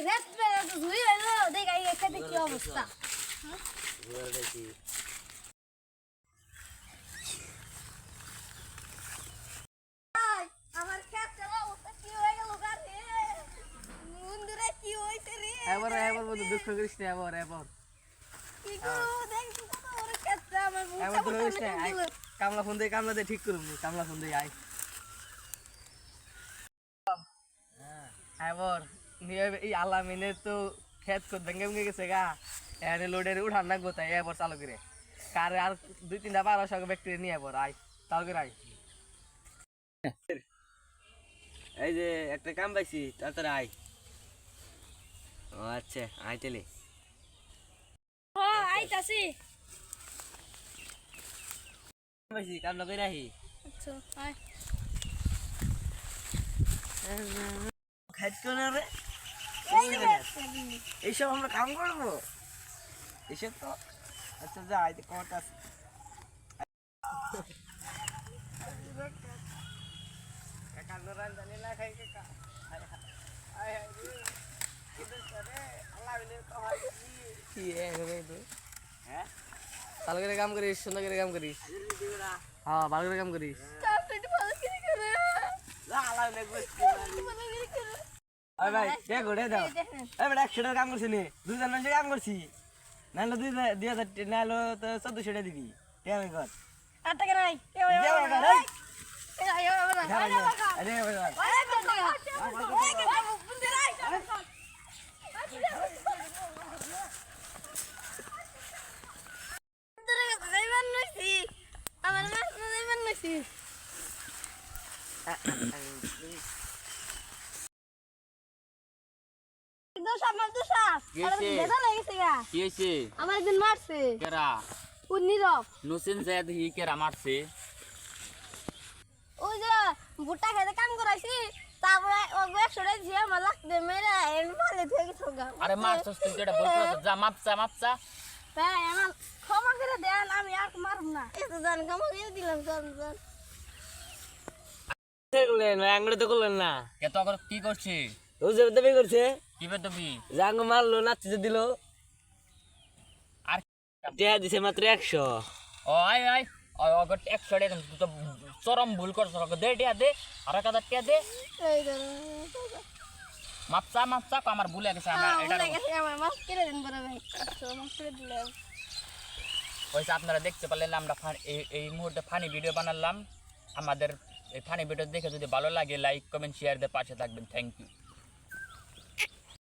rest পেলে তো ধুই হইলো দেখ এই খেতে কি অবস্থা আমার খেতে অবস্থা কি হয়ে গেল গারে মুন্ডরে কি হইছে রে এবার বন্ধু দুঃখ করিস না এবার কি গো দেখ তো কত বড় খেতে আমার এবার তো করিস না কামলা ফোন দে ঠিক করুম কামলা ফোন দে আয় এবার নিয়ে এই আলামিনে তো খেত কো ভেঙে ভেঙে গেছে গা এনে লোডের উঠান না গোতাই এবার চালু করে কারে আর দুই তিনটা 1200 ব্যক্তি নিয়ে এবার আয় চালু করে আয় এই যে একটা কাম পাইছি তাড়াতাড়ি আয় ও আচ্ছা আয় তেলে ও আইতাছি পাইছি কামলা কই রাহি আচ্ছা আয় খাইছ কোন রে এইসব আমরা কাম করবো এসব তো আচ্ছা যা আইতে কটা কান্দরান জানি না খাই কে আয় আয় কিদর করে আল্লাহ বিলে তো হয় কি এ রে তুই হ্যাঁ চালু করে কাম করিস সুন্দর করে কাম করিস হ্যাঁ ভালো করে কাম করিস কাপড় ভালো করে করে যা আল্লাহ বিলে গোস্তি ভালো করে করে আয় ভাই দে গোড়ে দাও এই বেটা 100 টাকা কাম করছিস নি দুজন মিলে কাম করছি নাইলে 2000 নাইলে তো 1400 টাকা দিবি কেমন কর আর টাকা নাই আরে ভাই কি হয়েছে আমার একদিন মারছে কেরা নীরব নসিন জায়দ হি কেরা মারছে ওই যে ভুট্টা খেতে কাম করাইছি তারপরে ওগো 100 টাকা দিয়ে আমার লাগতে মেরে এমনি ভালো থেকে গেছে গা আরে মারছস তুই যেটা বলছিস যা মাপচা তাই আমার ক্ষমা করে দেন আমি আর মারব না এত জান ক্ষমা করে দিলাম জান করলেন আঙ্গুলে তো করলেন না কে তো আগর কি করছিস ও যে দাবি করছে কি বে তুমি জাঙ্গ মারলো নাচতে দিল আর টিয়া দিছে মাত্র 100 ও আয় আগর 100 টাকা তুই তো চরম ভুল করছস আগর দে টিয়া দে আর 1000 টাকা দে এই মাপচা আমার ভুল হয়ে গেছে আমার এটা আমার মাফ করে দেন বড় ভাই মাফ করে দিলাম ওইসে আপনারা দেখতে পারলেন আমরা এই মুহূর্তে ফানি ভিডিও বানালাম আমাদের এই ফানি ভিডিও দেখে যদি ভালো লাগে লাইক কমেন্ট শেয়ার দিয়ে পাশে থাকবেন থ্যাংক ইউ